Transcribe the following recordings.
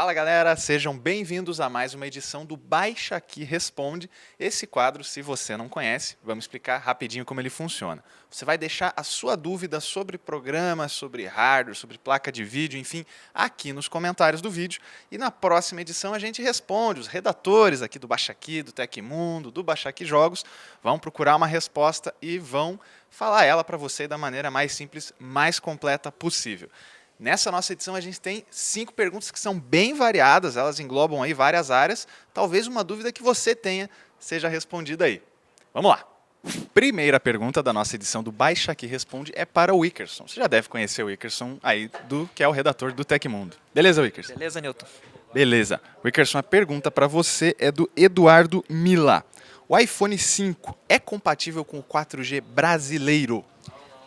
Fala galera, sejam bem-vindos a mais uma edição do Baixa Aqui Responde. Esse quadro, se você não conhece, vamos explicar rapidinho como ele funciona. Você vai deixar a sua dúvida sobre programa, sobre hardware, sobre placa de vídeo, enfim, aqui nos comentários do vídeo. E na próxima edição a gente responde. Os redatores aqui do Baixa Aqui, do Tecmundo, do Baixa Aqui Jogos, vão procurar uma resposta e vão falar ela para você da maneira mais simples, mais completa possível. Nessa nossa edição a gente tem 5 perguntas que são bem variadas, elas englobam aí várias áreas. Talvez uma dúvida que você tenha seja respondida aí. Vamos lá! Primeira pergunta da nossa edição do Baixa Aqui Responde é para o Wickerson. Você já deve conhecer o Wickerson aí, que é o redator do Tecmundo. Beleza, Wickerson? Beleza, Newton? Beleza. Wickerson, a pergunta para você é do Eduardo Mila. O iPhone 5 é compatível com o 4G brasileiro?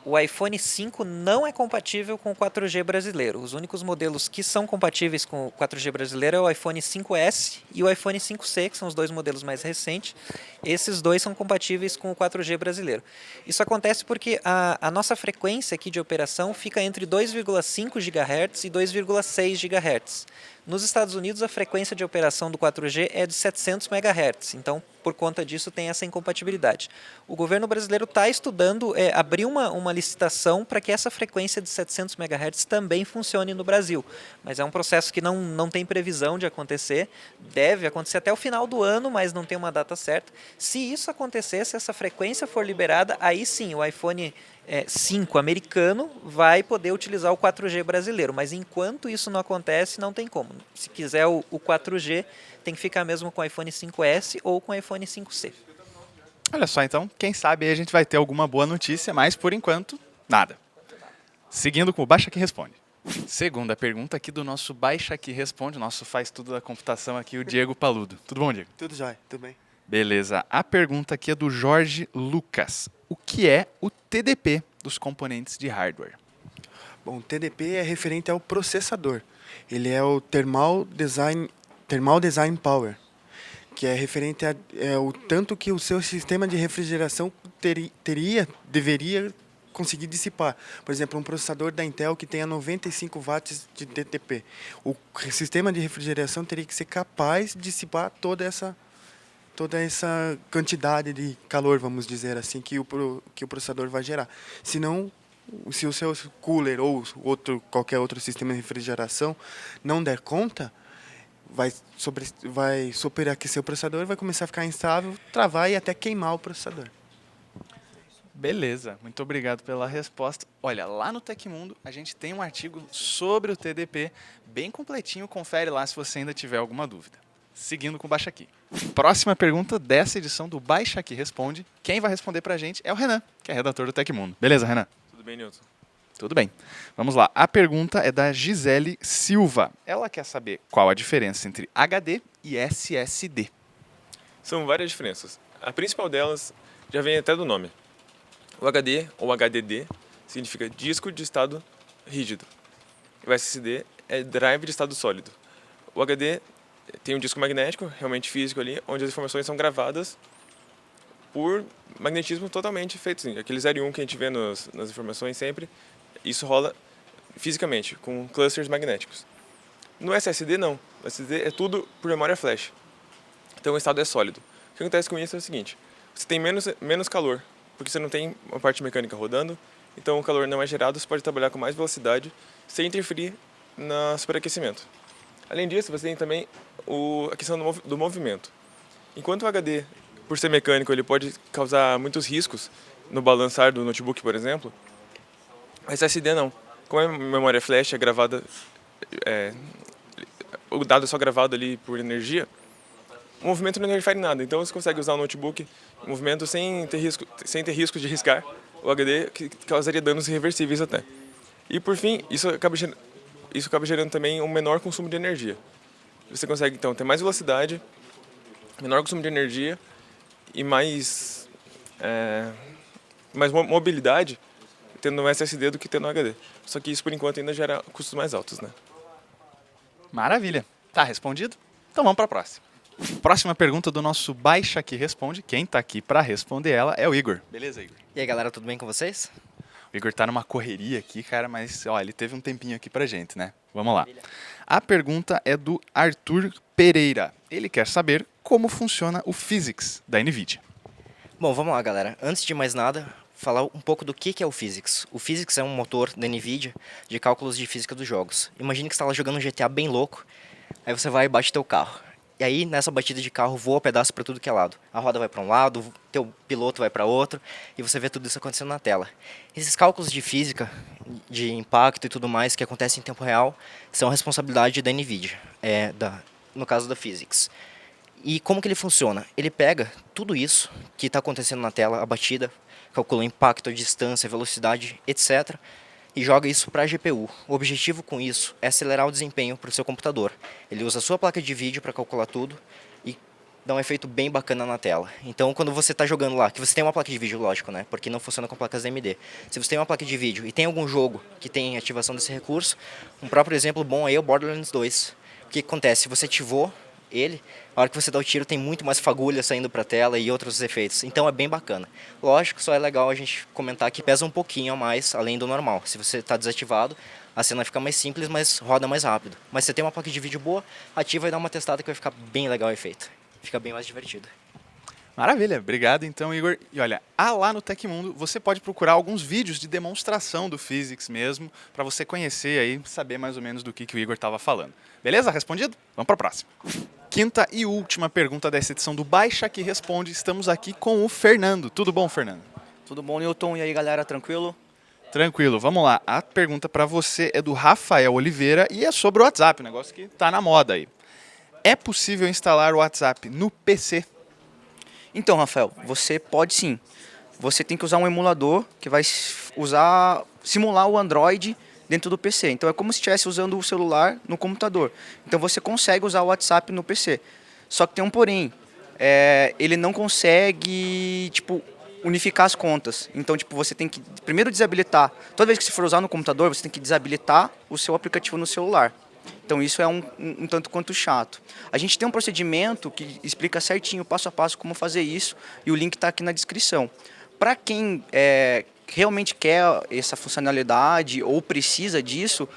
O iPhone 5 não é compatível com o 4G brasileiro. Os únicos modelos que são compatíveis com o 4G brasileiro é o iPhone 5S e o iPhone 5C, que são os dois modelos mais recentes. Esses dois são compatíveis com o 4G brasileiro. Isso acontece porque a nossa frequência aqui de operação fica entre 2,5 GHz e 2,6 GHz. Nos Estados Unidos, a frequência de operação do 4G é de 700 MHz, então, por conta disso, tem essa incompatibilidade. O governo brasileiro está estudando abrir uma licitação para que essa frequência de 700 MHz também funcione no Brasil, mas é um processo que não tem previsão de acontecer, deve acontecer até o final do ano, mas não tem uma data certa. Se isso acontecer, se essa frequência for liberada, aí sim o iPhone 5 americano vai poder utilizar o 4G brasileiro, mas enquanto isso não acontece, não tem como. Se quiser o 4G, tem que ficar mesmo com o iPhone 5S ou com o iPhone 5C. Olha só, então, quem sabe aí a gente vai ter alguma boa notícia, mas por enquanto, nada. Seguindo com o Baixa Aqui Responde. Segunda pergunta aqui do nosso Baixa Aqui Responde, nosso faz tudo da computação aqui, o Diego Paludo. Tudo bom, Diego? Tudo jóia, tudo bem. Beleza. A pergunta aqui é do Jorge Lucas. O que é o TDP dos componentes de hardware? Bom, o TDP é referente ao processador. Ele é o Thermal Design Power, que é referente ao tanto que o seu sistema de refrigeração deveria conseguir dissipar. Por exemplo, um processador da Intel que tenha 95 watts de TDP. O sistema de refrigeração teria que ser capaz de dissipar toda essa quantidade de calor, vamos dizer assim, que o processador vai gerar. Senão, se o seu cooler ou qualquer outro sistema de refrigeração não der conta, vai superaquecer o processador, vai começar a ficar instável, travar e até queimar o processador. Beleza, muito obrigado pela resposta. Olha, lá no Tecmundo a gente tem um artigo sobre o TDP, bem completinho, confere lá se você ainda tiver alguma dúvida. Seguindo com o Baixa Aqui. Próxima pergunta dessa edição do Baixa Aqui Responde. Quem vai responder pra gente é o Renan, que é redator do Tecmundo. Beleza, Renan? Tudo bem, Newton? Tudo bem. Vamos lá. A pergunta é da Gisele Silva. Ela quer saber qual a diferença entre HD e SSD. São várias diferenças. A principal delas já vem até do nome. O HD, ou HDD, significa disco de estado rígido. O SSD é drive de estado sólido. O HD tem um disco magnético, realmente físico ali, onde as informações são gravadas por magnetismo totalmente feito assim. Aquele 0 e 1 que a gente vê nas informações sempre, isso rola fisicamente, com clusters magnéticos. No SSD não, o SSD é tudo por memória flash. Então o estado é sólido. O que acontece com isso é o seguinte, você tem menos calor, porque você não tem uma parte mecânica rodando, então o calor não é gerado, você pode trabalhar com mais velocidade, sem interferir no superaquecimento. Além disso, você tem também a questão do movimento. Enquanto o HD, por ser mecânico, ele pode causar muitos riscos no balançar do notebook, por exemplo, o SSD não. Como a memória flash é gravada, o dado é só gravado ali por energia, o movimento não interfere em nada. Então você consegue usar o notebook em movimento sem ter risco de riscar o HD, que causaria danos irreversíveis até. E por fim, isso acaba gerando também um menor consumo de energia. Você consegue então ter mais velocidade, menor consumo de energia e mais mobilidade tendo no SSD do que tendo no HD. Só que isso por enquanto ainda gera custos mais altos, né? Maravilha. Tá respondido? Então vamos para a próxima. Próxima pergunta do nosso Baixa Aqui Responde. Quem está aqui para responder ela é o Igor. Beleza, Igor? E aí, galera, tudo bem com vocês? O Igor tá numa correria aqui, cara, mas ó, ele teve um tempinho aqui pra gente, né? Vamos lá. A pergunta é do Arthur Pereira. Ele quer saber como funciona o Physics da NVIDIA. Bom, vamos lá, galera. Antes de mais nada, falar um pouco do que é o Physics. O Physics é um motor da NVIDIA de cálculos de física dos jogos. Imagine que você está lá jogando um GTA bem louco, aí você vai e bate teu carro. E aí, nessa batida de carro, voa pedaço para tudo que é lado. A roda vai para um lado, teu piloto vai para outro, e você vê tudo isso acontecendo na tela. Esses cálculos de física, de impacto e tudo mais, que acontecem em tempo real, são a responsabilidade da NVIDIA, no caso da Physics. E como que ele funciona? Ele pega tudo isso que está acontecendo na tela, a batida, calcula o impacto, a distância, a velocidade, etc., e joga isso para a GPU. O objetivo com isso é acelerar o desempenho para o seu computador. Ele usa a sua placa de vídeo para calcular tudo e dá um efeito bem bacana na tela. Então, quando você está jogando lá, que você tem uma placa de vídeo, lógico, né? Porque não funciona com placas AMD. Se você tem uma placa de vídeo e tem algum jogo que tem ativação desse recurso, um próprio exemplo bom aí é o Borderlands 2. O que acontece? Você ativou ele, a hora que você dá o tiro tem muito mais fagulha saindo para a tela e outros efeitos, então é bem bacana. Lógico, só é legal a gente comentar que pesa um pouquinho a mais, além do normal. Se você está desativado, a cena fica mais simples, mas roda mais rápido. Mas se você tem uma placa de vídeo boa, ativa e dá uma testada que vai ficar bem legal o efeito. Fica bem mais divertido. Maravilha, obrigado então, Igor. E olha, lá no Tecmundo você pode procurar alguns vídeos de demonstração do Physics mesmo, para você conhecer aí, saber mais ou menos do que o Igor estava falando. Beleza? Respondido? Vamos para a próxima. Quinta e última pergunta dessa edição do Baixa que Responde. Estamos aqui com o Fernando. Tudo bom, Fernando? Tudo bom, Newton? E aí, galera, tranquilo? Tranquilo, vamos lá. A pergunta para você é do Rafael Oliveira e é sobre o WhatsApp, um negócio que está na moda aí. É possível instalar o WhatsApp no PC? Então, Rafael, você pode sim. Você tem que usar um emulador que vai simular o Android dentro do PC. Então é como se estivesse usando o celular no computador. Então você consegue usar o WhatsApp no PC. Só que tem um porém. Ele não consegue, unificar as contas. Então, você tem que primeiro desabilitar. Toda vez que você for usar no computador, você tem que desabilitar o seu aplicativo no celular. Então isso é um tanto quanto chato. A gente tem um procedimento que explica certinho, passo a passo, como fazer isso, e o link está aqui na descrição. Para quem realmente quer essa funcionalidade ou precisa disso,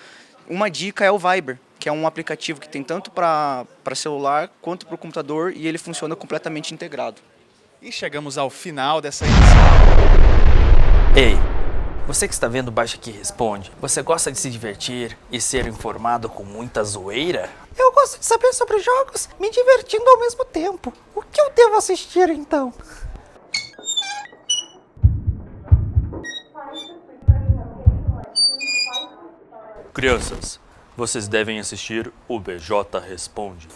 uma dica é o Viber, que é um aplicativo que tem tanto para celular quanto para o computador, e ele funciona completamente integrado. E chegamos ao final dessa edição. Ei, você que está vendo o Baixa que Responde, você gosta de se divertir e ser informado com muita zoeira? Eu gosto de saber sobre jogos, me divertindo ao mesmo tempo. O que eu devo assistir então? Crianças, vocês devem assistir o BJ Responde.